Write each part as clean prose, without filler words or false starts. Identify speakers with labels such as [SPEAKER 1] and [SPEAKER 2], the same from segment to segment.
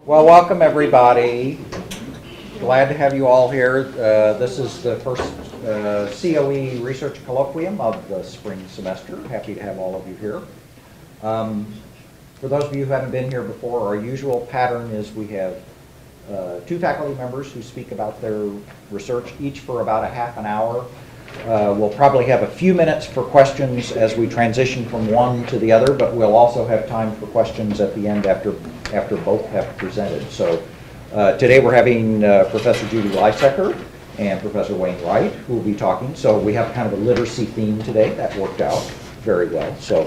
[SPEAKER 1] Well, welcome everybody. Glad to have you all here. This is the first COE Research Colloquium of the spring semester. Happy to have all of you here. For those of you who haven't been here before, our usual pattern is we have two faculty members who speak about their research, each for about a half an hour. We'll probably have a few minutes for questions as we transition from one to the other, but we'll also have time for questions at the end after both have presented. So today we're having Professor Judy Lysaker and Professor Wayne Wright who will be talking. So we have kind of a literacy theme today. That worked out very well. So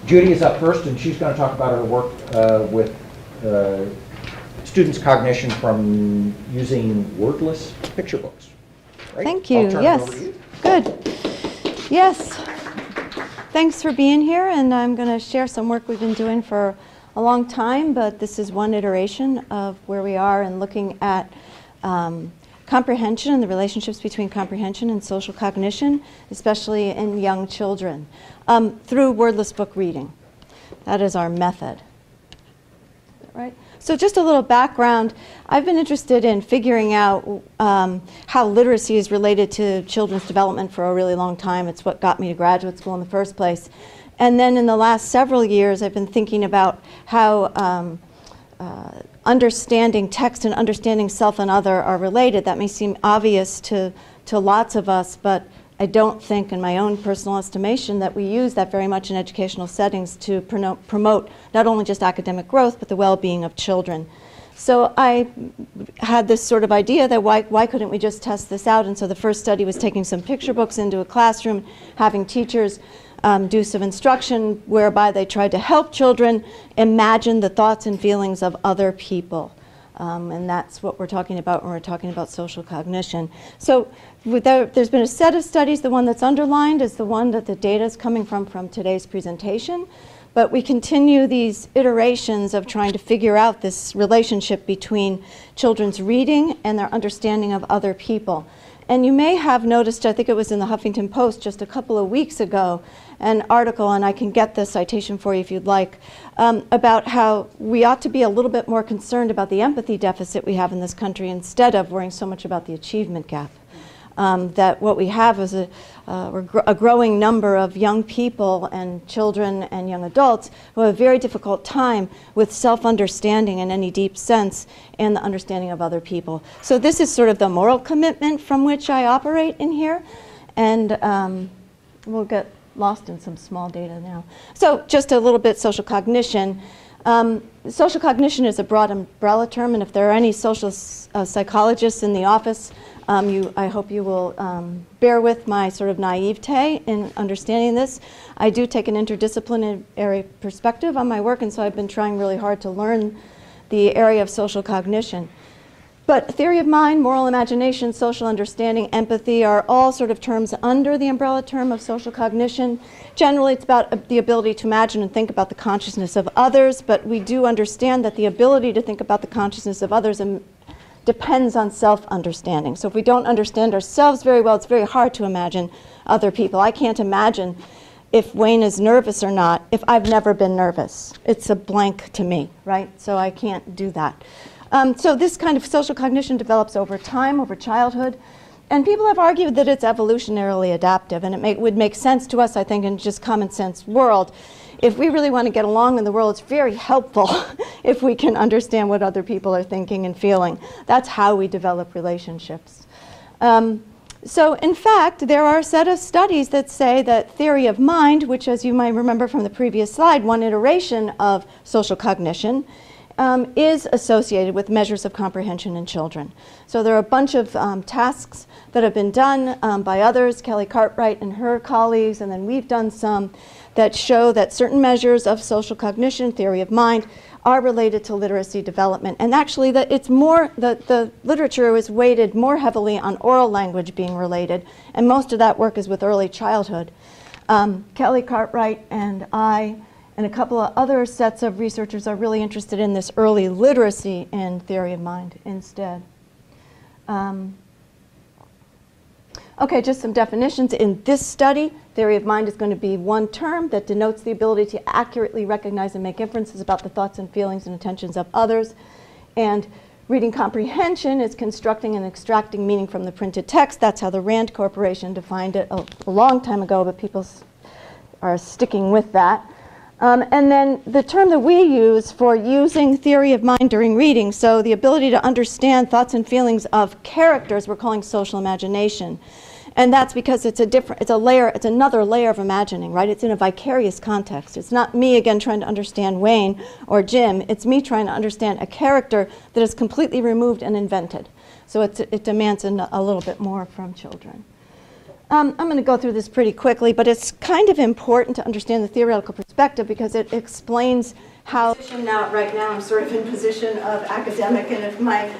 [SPEAKER 1] Judy is up first, and she's going to talk about her work with students' cognition from using wordless picture books. Right?
[SPEAKER 2] Thank you. Yes. Good. Yes. Thanks for being here, and I'm going to share some work we've been doing for a long time, but this is one iteration of where we are in looking at comprehension and the relationships between comprehension and social cognition, especially in young children, through wordless book reading. That is our method. Right? So just a little background. I've been interested in figuring out how literacy is related to children's development for a really long time. It's what got me to graduate school in the first place. And then in the last several years, I've been thinking about how understanding text and understanding self and other are related. That may seem obvious to lots of us, but I don't think, in my own personal estimation, that we use that very much in educational settings to promote not only just academic growth, but the well-being of children. So I had this sort of idea that why couldn't we just test this out? And so the first study was taking some picture books into a classroom, having teachers do some instruction whereby they tried to help children imagine the thoughts and feelings of other people. And that's what we're talking about when we're talking about social cognition. So there's been a set of studies. The one that's underlined is the one that the data is coming from today's presentation. But we continue these iterations of trying to figure out this relationship between children's reading and their understanding of other people. And you may have noticed, I think it was in the Huffington Post just a couple of weeks ago, an article, and I can get the citation for you if you'd like, about how we ought to be a little bit more concerned about the empathy deficit we have in this country instead of worrying so much about the achievement gap. That what we have is a growing number of young people and children and young adults who have a very difficult time with self-understanding in any deep sense and the understanding of other people. So this is sort of the moral commitment from which I operate in here, and we'll get lost in some small data now. So just a little bit social cognition. Social cognition is a broad umbrella term, and if there are any social psychologists in the office, I hope you will bear with my sort of naivete in understanding this. I do take an interdisciplinary perspective on my work, and so I've been trying really hard to learn the area of social cognition. But theory of mind, moral imagination, social understanding, empathy are all sort of terms under the umbrella term of social cognition. Generally, it's about the ability to imagine and think about the consciousness of others, but we do understand that the ability to think about the consciousness of others depends on self-understanding. So if we don't understand ourselves very well, it's very hard to imagine other people. I can't imagine if Wayne is nervous or not if I've never been nervous. It's a blank to me, right? So I can't do that. So this kind of social cognition develops over time, over childhood. And people have argued that it's evolutionarily adaptive, and it would make sense to us, I think, in just common sense world. If we really want to get along in the world, it's very helpful if we can understand what other people are thinking and feeling. That's how we develop relationships. So in fact, there are a set of studies that say that theory of mind, which, as you might remember from the previous slide, one iteration of social cognition, is associated with measures of comprehension in children. So there are a bunch of tasks that have been done by others, Kelly Cartwright and her colleagues, and then we've done some that show that certain measures of social cognition, theory of mind, are related to literacy development. And actually, that it's more, the literature is weighted more heavily on oral language being related, and most of that work is with early childhood. Kelly Cartwright and I and a couple of other sets of researchers are really interested in this early literacy in theory of mind instead. Okay, just some definitions. In this study, theory of mind is going to be one term that denotes the ability to accurately recognize and make inferences about the thoughts and feelings and intentions of others. And reading comprehension is constructing and extracting meaning from the printed text. That's how the Rand Corporation defined it a long time ago, but people are sticking with that. And then the term that we use for using theory of mind during reading, so the ability to understand thoughts and feelings of characters, we're calling social imagination. And that's because it's another layer of imagining, right? It's in a vicarious context. It's not me, again, trying to understand Wayne or Jim. It's me trying to understand a character that is completely removed and invented. So it demands a little bit more from children. I'm going to go through this pretty quickly, but it's kind of important to understand the theoretical perspective because it explains how... Right now I'm sort of in position of academic, and if my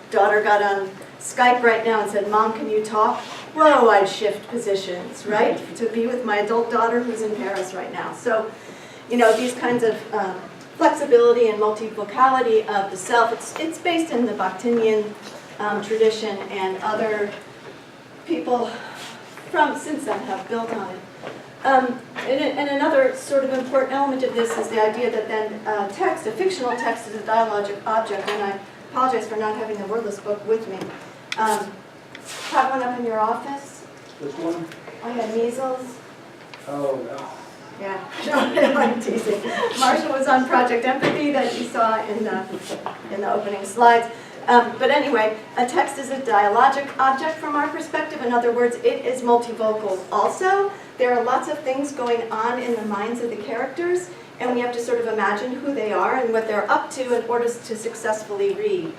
[SPEAKER 2] daughter got on Skype right now and said, "Mom, can you talk?" Whoa, I'd shift positions, right? To be with my adult daughter who's in Paris right now. So, these kinds of flexibility and multivocality of the self, it's based in the Bakhtinian tradition, and other people since then have built on it. And another sort of important element of this is the idea that then a fictional text is a dialogic object, and I apologize for not having the wordless book with me. Have one up in your office?
[SPEAKER 3] Which one?
[SPEAKER 2] I had measles.
[SPEAKER 3] Oh, no.
[SPEAKER 2] Yeah, no, I'm teasing. Marshall was on Project Empathy that you saw in the opening slides. But anyway, a text is a dialogic object from our perspective. In other words, it is multivocal also. There are lots of things going on in the minds of the characters, and we have to sort of imagine who they are and what they're up to in order to successfully read.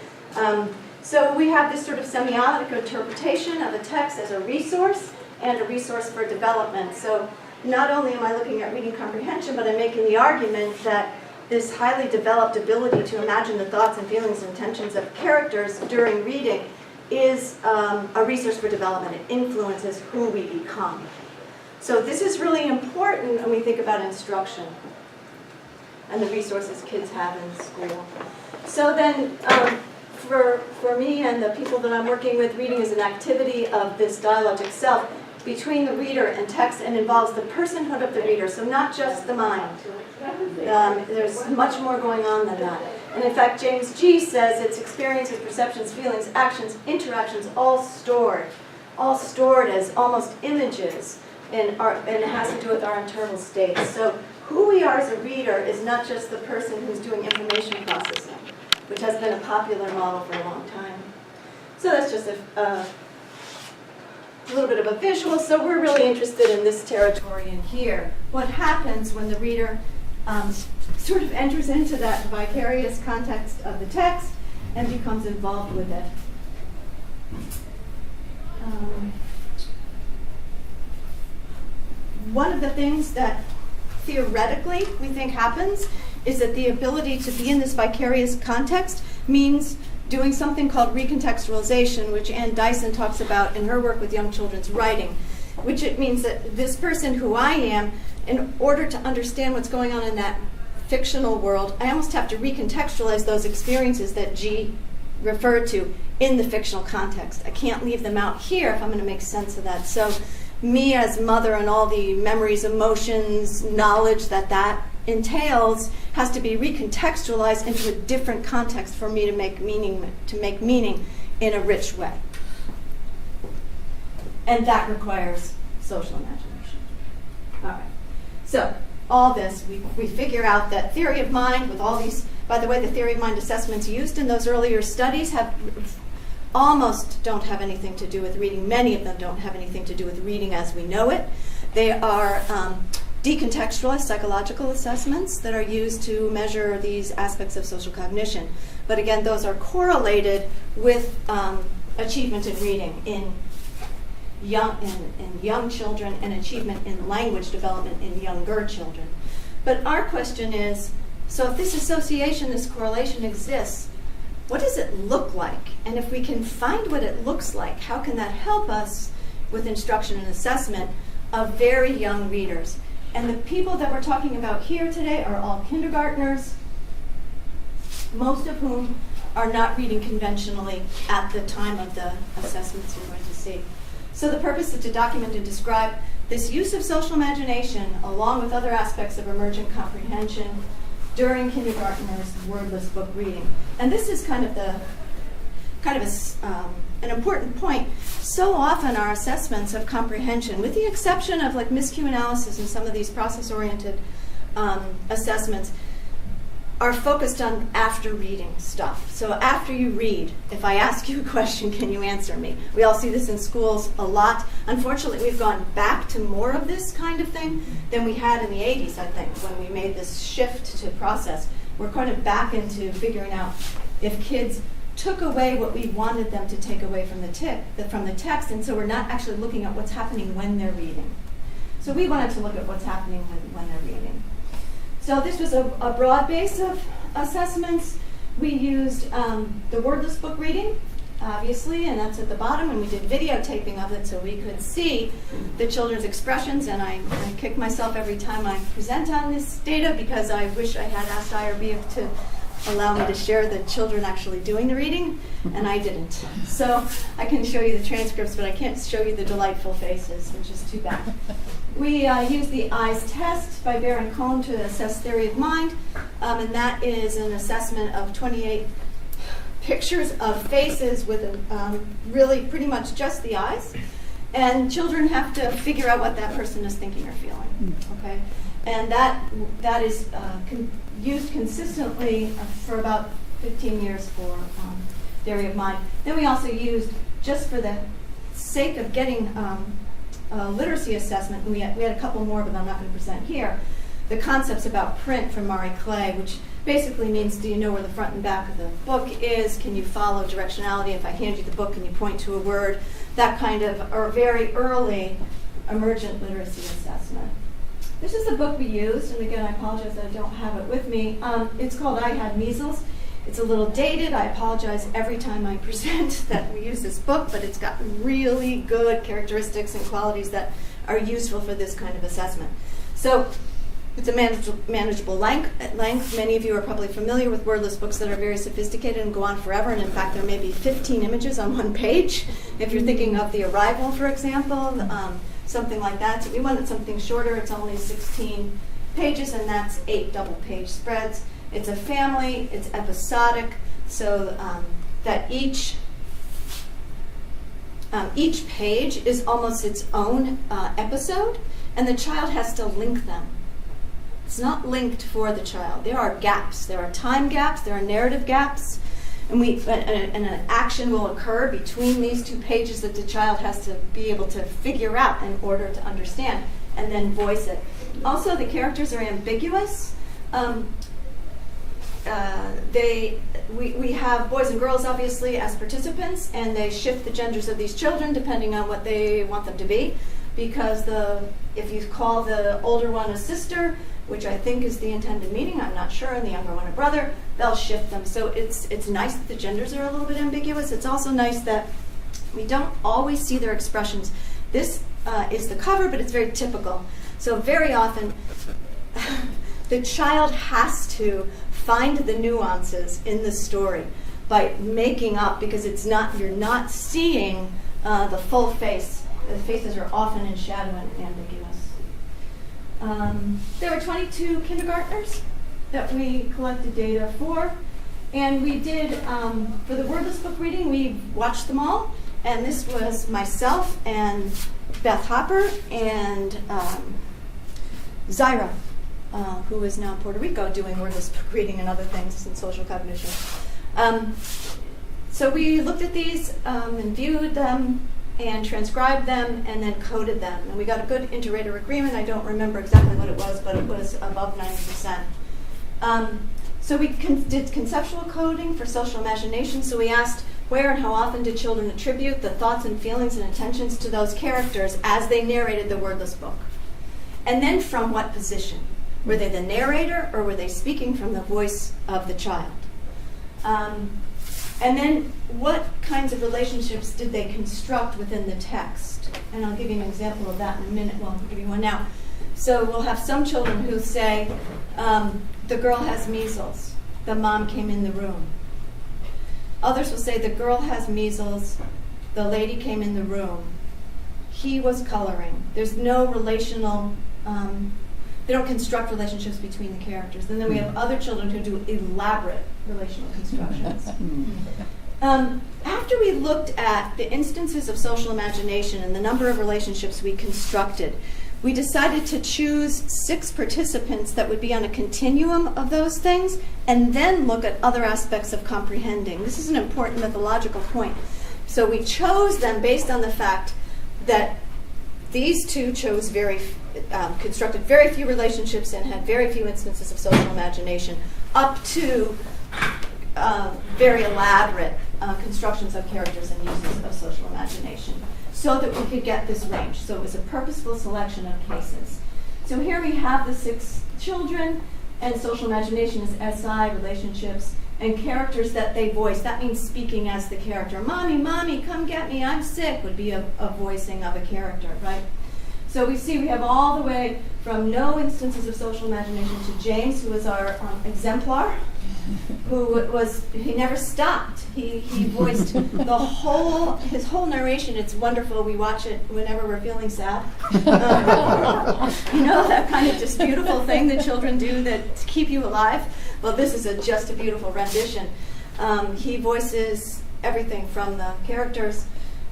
[SPEAKER 2] So we have this sort of semiotic interpretation of a text as a resource and a resource for development. So not only am I looking at reading comprehension, but I'm making the argument that this highly developed ability to imagine the thoughts and feelings and intentions of characters during reading is a resource for development. It influences who we become. So this is really important when we think about instruction and the resources kids have in school. So then, for me and the people that I'm working with, reading is an activity of this dialogic self between the reader and text, and involves the personhood of the reader, so not just the mind. There's much more going on than that. And in fact, James G. says it's experiences, perceptions, feelings, actions, interactions, all stored as almost images, and it has to do with our internal states. So who we are as a reader is not just the person who's doing information processing, which has been a popular model for a long time. So that's just a little bit of a visual. So we're really interested in this territory in here. What happens when the reader sort of enters into that vicarious context of the text and becomes involved with it. One of the things that theoretically we think happens is that the ability to be in this vicarious context means doing something called recontextualization, which Ann Dyson talks about in her work with young children's writing, which it means that this person who I am, in order to understand what's going on in that fictional world, I almost have to recontextualize those experiences that G referred to in the fictional context. I can't leave them out here if I'm going to make sense of that. So me as mother and all the memories, emotions, knowledge that entails has to be recontextualized into a different context for me to make meaning in a rich way. And that requires social imagination. All right. So all this, we figure out that theory of mind with all these, by the way, the theory of mind assessments used in those earlier studies almost don't have anything to do with reading. Many of them don't have anything to do with reading as we know it. They are decontextualized psychological assessments that are used to measure these aspects of social cognition. But again, those are correlated with achievement in reading in young children and achievement in language development in younger children. But our question is, so if this association, this correlation exists, what does it look like? And if we can find what it looks like, how can that help us with instruction and assessment of very young readers? And the people that we're talking about here today are all kindergartners, most of whom are not reading conventionally at the time of the assessments you're going to see. So the purpose is to document and describe this use of social imagination along with other aspects of emergent comprehension during kindergartners' wordless book reading. And this is an important point. So often our assessments of comprehension, with the exception of like miscue analysis and some of these process-oriented assessments, are focused on after reading stuff. So after you read, if I ask you a question, can you answer me? We all see this in schools a lot. Unfortunately, we've gone back to more of this kind of thing than we had in the 80s, I think, when we made this shift to process. We're kind of back into figuring out if kids took away what we wanted them to take away from the text, and so we're not actually looking at what's happening when they're reading. So we wanted to look at what's happening when they're reading. So this was a broad base of assessments. We used the wordless book reading, obviously, and that's at the bottom, and we did videotaping of it so we could see the children's expressions, and I kick myself every time I present on this data because I wish I had asked IRB to allow me to share the children actually doing the reading, and I didn't. So I can show you the transcripts, but I can't show you the delightful faces, which is too bad. We used the EYES test by Bear and Cohn to assess theory of mind, and that is an assessment of 28 pictures of faces with really pretty much just the eyes, and children have to figure out what that person is thinking or feeling. Okay, and that is used consistently for about 15 years for theory of mind. Then we also used, just for the sake of getting literacy assessment, and we had a couple more, but I'm not going to present here, the concepts about print from Marie Clay, which basically means, do you know where the front and back of the book is? Can you follow directionality? If I hand you the book, can you point to a word? That kind of, or very early emergent literacy assessment. This is the book we used, and again, I apologize that I don't have it with me. It's called I Had Measles. It's a little dated. I apologize every time I present that we use this book, but it's got really good characteristics and qualities that are useful for this kind of assessment. So it's a manageable length. Many of you are probably familiar with wordless books that are very sophisticated and go on forever, and in fact there may be 15 images on one page. If you're thinking of The Arrival, for example, something like that. So we wanted something shorter. It's only 16 pages, and that's 8 double-page spreads. It's a family. It's episodic, so that each page is almost its own episode, and the child has to link them. It's not linked for the child. There are gaps. There are time gaps. There are narrative gaps. And an action will occur between these two pages that the child has to be able to figure out in order to understand and then voice it. Also, the characters are ambiguous. We have boys and girls, obviously, as participants, and they shift the genders of these children depending on what they want them to be. Because if you call the older one a sister, which I think is the intended meaning, I'm not sure, and the younger one a brother, they'll shift them. So it's nice that the genders are a little bit ambiguous. It's also nice that we don't always see their expressions. This is the cover, but it's very typical. So very often, the child has to find the nuances in the story by making up, because you're not seeing the full face. The faces are often in shadow and ambiguous. There were 22 kindergartners that we collected data for, and we did, for the wordless book reading, we watched them all, and this was myself and Beth Hopper and Zaira, who is now in Puerto Rico doing wordless book reading and other things in social cognition. So we looked at these and viewed them and transcribed them and then coded them. And we got a good inter-rater agreement. I don't remember exactly what it was, but it was above 90%. So we did conceptual coding for social imagination. So we asked, where and how often did children attribute the thoughts and feelings and intentions to those characters as they narrated the wordless book? And then from what position? Were they the narrator, or were they speaking from the voice of the child? And then what kinds of relationships did they construct within the text? And I'll give you an example of that in a minute. Well, I'll give you one now. So we'll have some children who say, the girl has measles. The mom came in the room. Others will say, the girl has measles. The lady came in the room. he was coloring. There's no relational, they don't construct relationships between the characters. And then we have other children who do elaborate relational constructions. After we looked at the instances of social imagination and the number of relationships we constructed, we decided to choose 6 participants that would be on a continuum of those things and then look at other aspects of comprehending. This is an important methodological point. So we chose them based on the fact that these 2 constructed very few relationships and had very few instances of social imagination, up to very elaborate constructions of characters and uses of social imagination, so that we could get this range. So it was a purposeful selection of cases. So here we have the 6 children, and social imagination is SI, relationships, and characters that they voice. That means speaking as the character. Mommy, mommy, come get me, I'm sick, would be a voicing of a character, right? So we see we have all the way from no instances of social imagination to James, who was our exemplar, he never stopped. He voiced his whole narration. It's wonderful. We watch it whenever we're feeling sad. That kind of just beautiful thing that children do that to keep you alive. Well, this is just a beautiful rendition. He voices everything from the characters,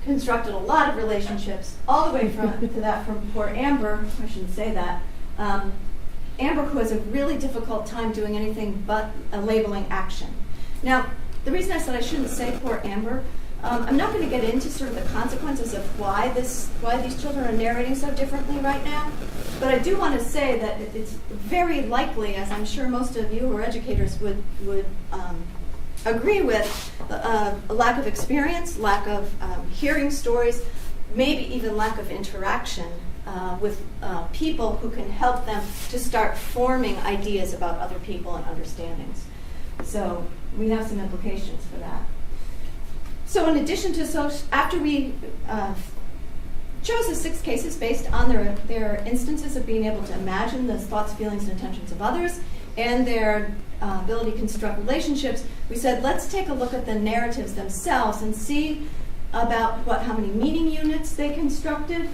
[SPEAKER 2] constructed a lot of relationships, all the way from poor Amber. I shouldn't say that. Amber, who has a really difficult time doing anything but labeling action. Now, the reason I said I shouldn't say poor Amber, I'm not going to get into sort of the consequences of why these children are narrating so differently right now, but I do want to say that it's very likely, as I'm sure most of you who are educators would agree with, a lack of experience, lack of hearing stories, maybe even lack of interaction with people who can help them to start forming ideas about other people and understandings. So we have some implications for that. So in addition to after we chose the 6 cases based on their instances of being able to imagine the thoughts, feelings, and intentions of others and their ability to construct relationships, we said let's take a look at the narratives themselves and see about how many meaning units they constructed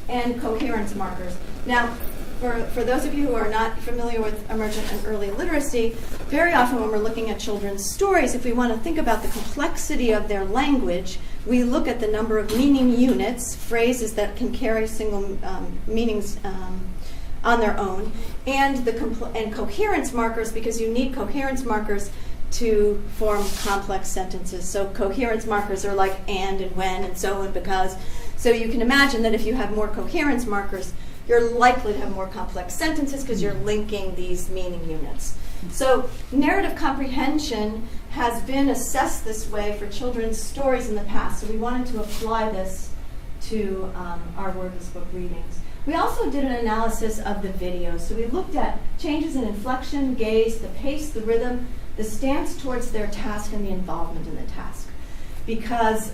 [SPEAKER 2] and coherence markers. Now, for those of you who are not familiar with emergent and early literacy, very often when we're looking at children's stories, if we want to think about the complexity of their language, we look at the number of meaning units, phrases that can carry single meanings on their own, and coherence markers, because you need coherence markers to form complex sentences. So coherence markers are like and when and so and because. So you can imagine that if you have more coherence markers, you're likely to have more complex sentences because you're linking these meaning units. So narrative comprehension has been assessed this way for children's stories in the past. So we wanted to apply this to our wordless book readings. We also did an analysis of the videos. So we looked at changes in inflection, gaze, the pace, the rhythm, the stance towards their task, and the involvement in the task. Because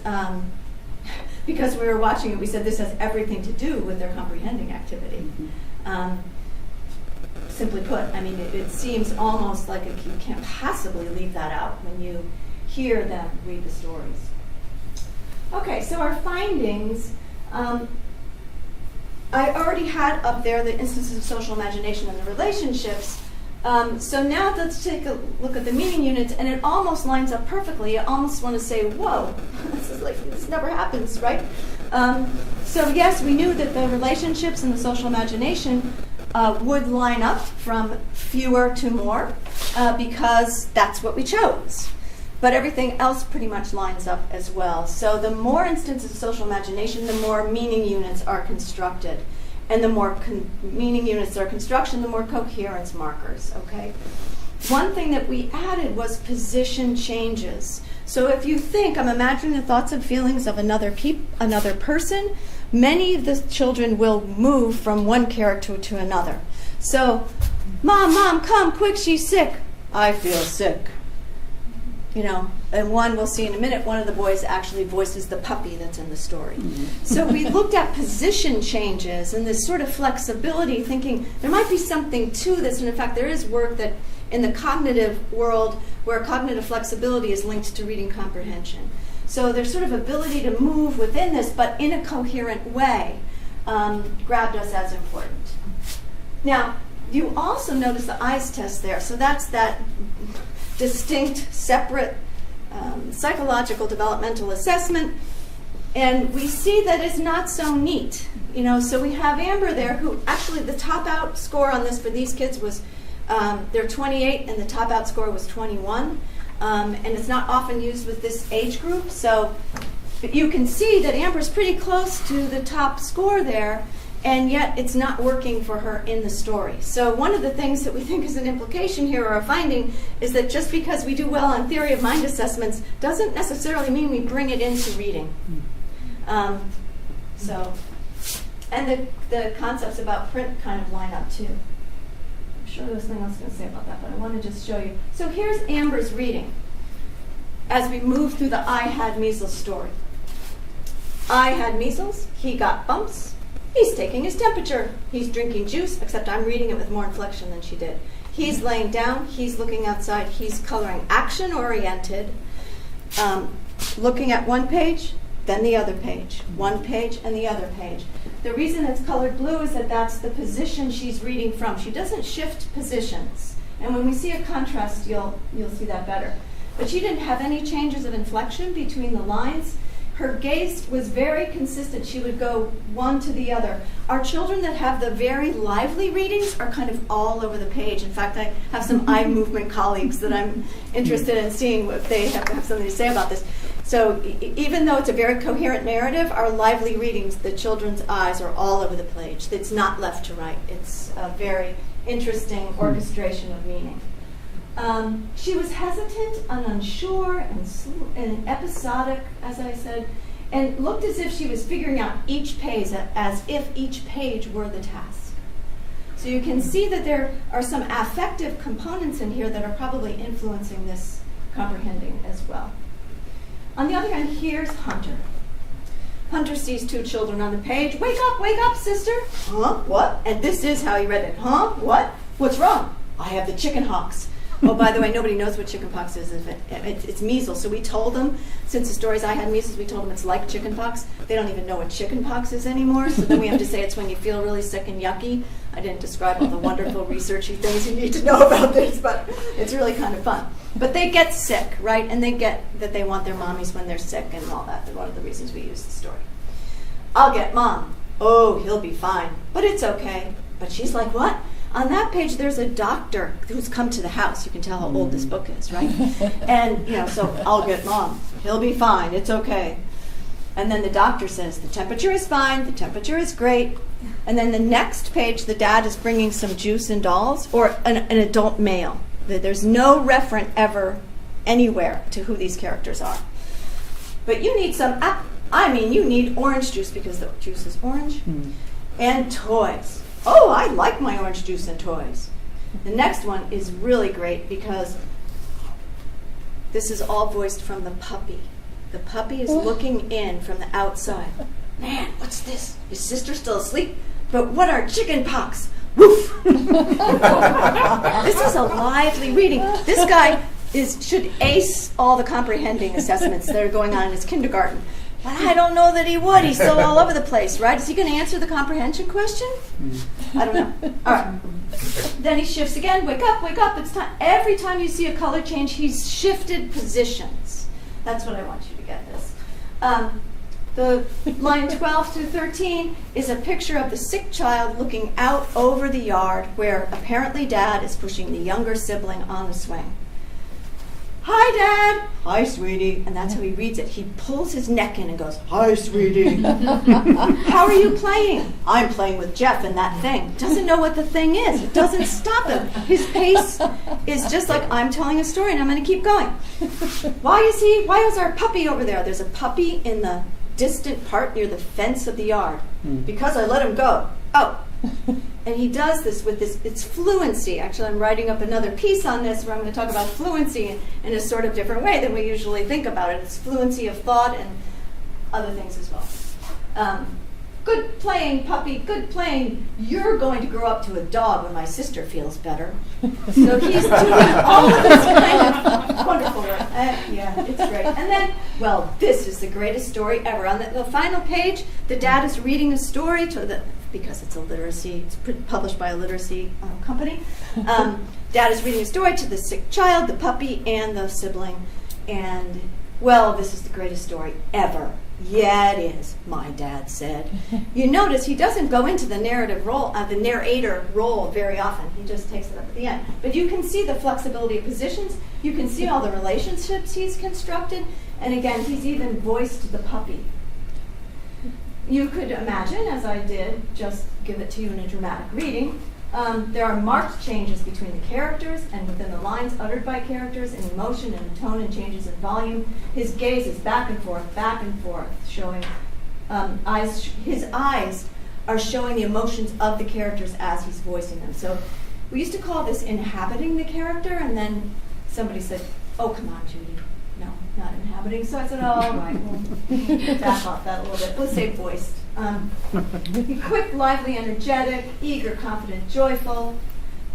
[SPEAKER 2] we were watching it, we said this has everything to do with their comprehending activity. Simply put, I mean, it seems almost like you can't possibly leave that out when you hear them read the stories. Okay, so our findings, I already had up there the instances of social imagination and the relationships. So now let's take a look at the meaning units, and it almost lines up perfectly. You almost want to say, whoa, this never happens, right? So yes, we knew that the relationships and the social imagination would line up from fewer to more because that's what we chose. But everything else pretty much lines up as well. So the more instances of social imagination, the more meaning units are constructed. And the more meaning units are construction, the more coherence markers, okay? One thing that we added was position changes. So if you think, I'm imagining the thoughts and feelings of another person, many of the children will move from one character to another. So, Mom, come, quick, she's sick. I feel sick. And we'll see in a minute, one of the boys actually voices the puppy that's in the story. Mm-hmm. So we looked at position changes and this sort of flexibility, thinking there might be something to this. And in fact, there is work that in the cognitive world where cognitive flexibility is linked to reading comprehension. So there's sort of ability to move within this, but in a coherent way. grabbed us as important. Now, you also notice the eyes test there. So that's that distinct, separate psychological developmental assessment. And we see that it's not so neat. So we have Amber there, who actually the top out score on this for these kids was, they're 28, and the top out score was 21. And it's not often used with this age group. So but you can see that Amber's pretty close to the top score there, and yet it's not working for her in the story. So one of the things that we think is an implication here, or a finding, is that just because we do well on theory of mind assessments doesn't necessarily mean we bring it into reading. And the concepts about print kind of line up too. I'm sure there was something else I was going to say about that, but I want to just show you. So here's Amber's reading as we move through the I had measles story. I had measles, he got bumps, he's taking his temperature, he's drinking juice, except I'm reading it with more inflection than she did. He's laying down, he's looking outside, he's coloring action-oriented, looking at one page, then the other page, one page and the other page. The reason it's colored blue is that that's the position she's reading from. She doesn't shift positions. And when we see a contrast, you'll see that better. But she didn't have any changes of inflection between the lines. Her gaze was very consistent. She would go one to the other. Our children that have the very lively readings are kind of all over the page. In fact, I have some eye movement colleagues that I'm interested in seeing if they have something to say about this. So even though it's a very coherent narrative, our lively readings, the children's eyes are all over the page. It's not left to right. It's a very interesting orchestration of meaning. She was hesitant and unsure and episodic, as I said, and looked as if she was figuring out each page as if each page were the task. So you can see that there are some affective components in here that are probably influencing this comprehending as well. On the other hand, here's Hunter. Hunter sees two children on the page. Wake up, sister. Huh? What? And this is how he read it. Huh? What? What's wrong? I have the chicken pox. Oh, by the way, nobody knows what chicken pox is. It's measles. So we told them, since the stories I had measles, we told them it's like chicken pox. They don't even know what chicken pox is anymore. So then we have to say it's when you feel really sick and yucky. I didn't describe all the wonderful researchy things you need to know about this, but it's really kind of fun. But they get sick, right? And they get that they want their mommies when they're sick and all that. That's one of the reasons we use the story. I'll get mom. Oh, he'll be fine. But it's okay. But she's like, what? On that page, there's a doctor who's come to the house. You can tell how old this book is, right? And, so I'll get mom. He'll be fine. It's okay. And then the doctor says, the temperature is fine. The temperature is great. And then the next page, the dad is bringing some juice and dolls, or an adult male. There's no referent ever anywhere to who these characters are. But you need you need orange juice because the juice is orange. And toys. Oh, I like my orange juice and toys. The next one is really great because this is all voiced from the puppy. The puppy is looking in from the outside. Man, what's this? Is sister still asleep? But what are chicken pox? Woof! This is a lively reading. This guy should ace all the comprehending assessments that are going on in his kindergarten. But I don't know that he would. He's so all over the place, right? Is he going to answer the comprehension question? I don't know. All right. Then he shifts again. Wake up. It's time. Every time you see a color change, he's shifted positions. That's what I want you to get this. The line 12 through 13 is a picture of the sick child looking out over the yard where apparently dad is pushing the younger sibling on the swing. Hi, Dad. Hi, sweetie. And that's how he reads it. He pulls his neck in and goes, hi, sweetie. How are you playing? I'm playing with Jeff and that thing. Doesn't know what the thing is. It doesn't stop him. His pace is just like I'm telling a story and I'm going to keep going. Why is our puppy over there? There's a puppy in the distant part near the fence of the yard. Because I let him go. Oh. And he does this with it's fluency. Actually, I'm writing up another piece on this where I'm going to talk about fluency in a sort of different way than we usually think about it. It's fluency of thought and other things as well. good playing, puppy, good playing. You're going to grow up to a dog when my sister feels better. So he's doing all of this kind of wonderful work. Yeah, it's great. And then, well, this is the greatest story ever. On the final page, the dad is reading a story to the, because it's a literacy, it's published by a literacy company. Dad is reading a story to the sick child, the puppy, and the sibling. And, well, this is the greatest story ever. Yeah, it is, my dad said. You notice he doesn't go into the narrative role, the narrator role very often. He just takes it up at the end. But you can see the flexibility of positions. You can see all the relationships he's constructed. And again, he's even voiced the puppy. You could imagine, as I did, just give it to you in a dramatic reading. There are marked changes between the characters and within the lines uttered by characters in emotion and in tone and changes in volume. His gaze is back and forth, showing his eyes are showing the emotions of the characters as he's voicing them. So we used to call this inhabiting the character, and then somebody said, oh, come on, Judy. No, not inhabiting. So I said, oh, all right, we'll back off that a little bit. Let's say voiced. Quick, lively, energetic, eager, confident, joyful.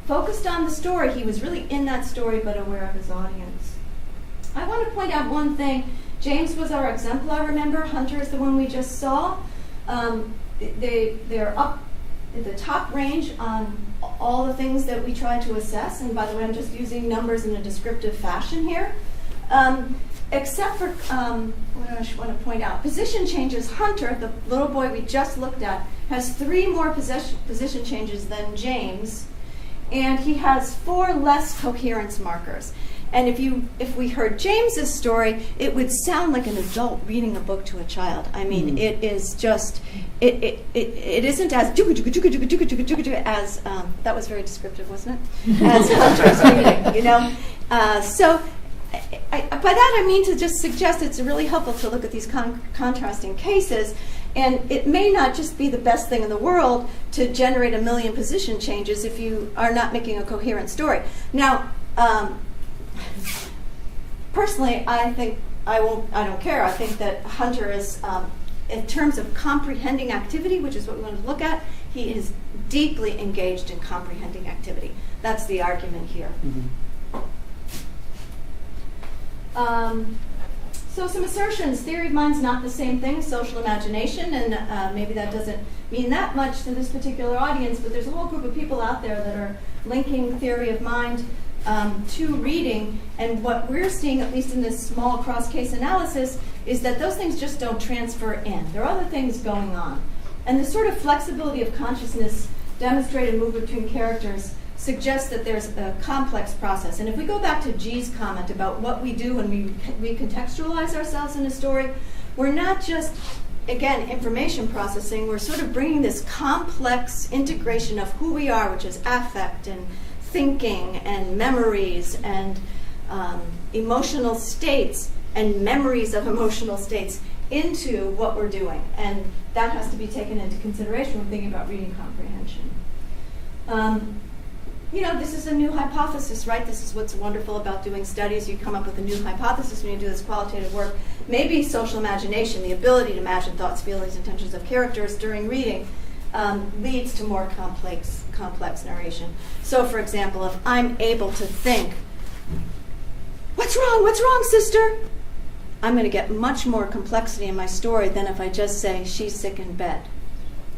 [SPEAKER 2] Focused on the story. He was really in that story, but aware of his audience. I want to point out one thing. James was our exemplar, remember? Hunter is the one we just saw. They're up at the top range on all the things that we try to assess. And by the way, I'm just using numbers in a descriptive fashion here. Except for, what I want to point out, position changes. Hunter, the little boy we just looked at, has 3 more position changes than James, and he has 4 less coherence markers. And if we heard James's story, it would sound like an adult reading a book to a child. I mean, it is just, it isn't as as that was very descriptive, wasn't it? As Hunter's reading, you know. So. By that I mean to just suggest it's really helpful to look at these contrasting cases, and it may not just be the best thing in the world to generate 1 million position changes if you are not making a coherent story. Now, personally, I think I don't care. I think that Hunter is, in terms of comprehending activity, which is what we want to look at, he is deeply engaged in comprehending activity. That's the argument here.
[SPEAKER 3] Mm-hmm.
[SPEAKER 2] So some assertions. Theory of mind's not the same thing as social imagination, and maybe that doesn't mean that much to this particular audience, but there's a whole group of people out there that are linking theory of mind to reading, and what we're seeing, at least in this small cross-case analysis, is that those things just don't transfer in. There are other things going on. And the sort of flexibility of consciousness demonstrated moved between characters suggests that there's a complex process. And if we go back to G's comment about what we do when we recontextualize ourselves in a story, we're not just, again, information processing, we're sort of bringing this complex integration of who we are, which is affect and thinking and memories and emotional states and memories of emotional states into what we're doing. And that has to be taken into consideration when thinking about reading comprehension. You know, this is a new hypothesis, right? This is what's wonderful about doing studies. You come up with a new hypothesis when you do this qualitative work. Maybe social imagination, the ability to imagine thoughts, feelings, intentions of characters during reading, leads to more complex narration. So, for example, if I'm able to think, what's wrong, sister? I'm going to get much more complexity in my story than if I just say, she's sick in bed.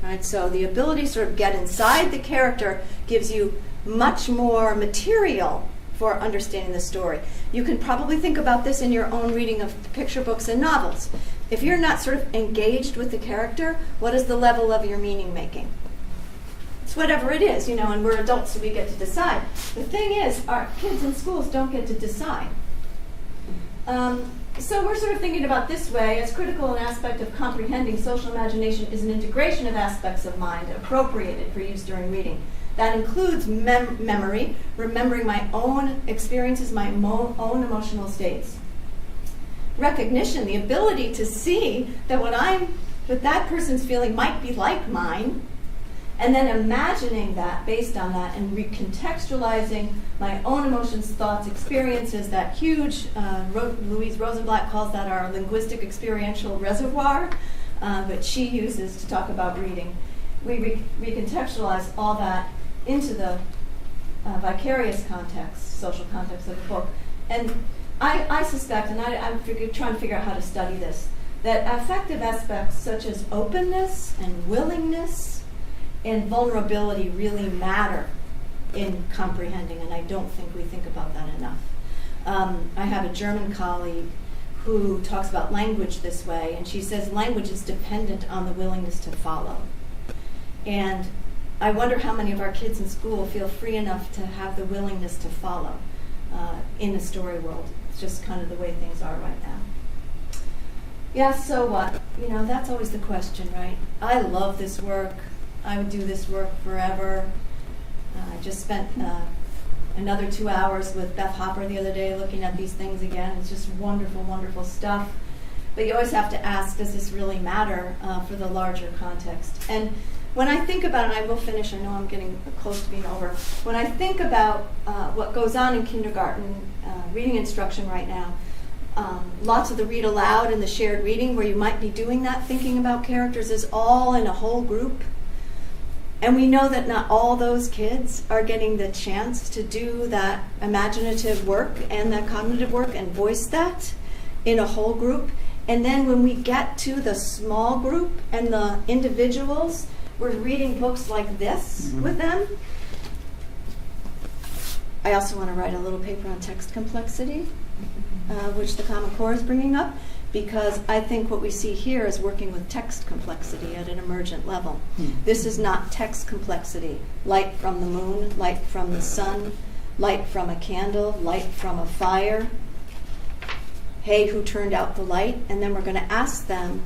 [SPEAKER 2] Right? So the ability to sort of get inside the character gives you much more material for understanding the story. You can probably think about this in your own reading of picture books and novels. If you're not sort of engaged with the character, what is the level of your meaning making? It's whatever it is, you know, and we're adults, so we get to decide. The thing is, our kids in schools don't get to decide. So we're sort of thinking about this way, as critical an aspect of comprehending social imagination is an integration of aspects of mind appropriated for use during reading. That includes memory, remembering my own experiences, my own emotional states. Recognition, the ability to see that what that person's feeling might be like mine, and then imagining that based on that and recontextualizing my own emotions, thoughts, experiences, that huge, Louise Rosenblatt calls that our linguistic experiential reservoir. but she uses to talk about reading. We recontextualize all that into the vicarious context, social context of the book. And I suspect, and I'm trying to figure out how to study this, that affective aspects such as openness and willingness and vulnerability really matter in comprehending, and I don't think we think about that enough. I have a German colleague who talks about language this way, and she says language is dependent on the willingness to follow. And I wonder how many of our kids in school feel free enough to have the willingness to follow in the story world. It's just kind of the way things are right now. Yeah, so what? You know, that's always the question, right? I love this work. I would do this work forever. I just spent another 2 hours with Beth Hopper the other day looking at these things again. It's just wonderful, wonderful stuff. But you always have to ask, does this really matter for the larger context? And when I think about it, and I will finish, I know I'm getting close to being over. When I think about what goes on in kindergarten reading instruction right now, lots of the read aloud and the shared reading where you might be doing that, thinking about characters, is all in a whole group. And we know that not all those kids are getting the chance to do that imaginative work and that cognitive work and voice that in a whole group. And then when we get to the small group and the individuals, we're reading books like this with them. I also want to write a little paper on text complexity, which the Common Core is bringing up, because I think what we see here is working with text complexity at an emergent level. This is not text complexity. Light from the moon, light from the sun, light from a candle, light from a fire. Hey, who turned out the light? And then we're going to ask them,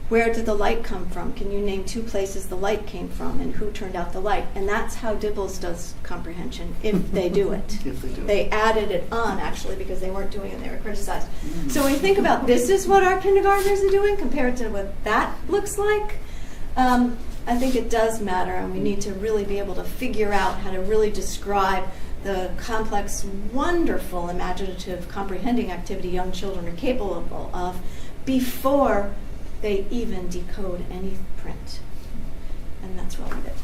[SPEAKER 2] where did the light come from? Can you name 2 places the light came from, and who turned out the light? And that's how Dibbles does comprehension, if they do it.
[SPEAKER 4] If they do it.
[SPEAKER 2] They added it on, actually, because they weren't doing it and they were criticized. So when you think about this is what our kindergartners are doing compared to what that looks like, I think it does matter, and we need to really be able to figure out how to really describe the complex, wonderful, imaginative, comprehending activity young children are capable of before they even decode any print. And that's where I'll leave it.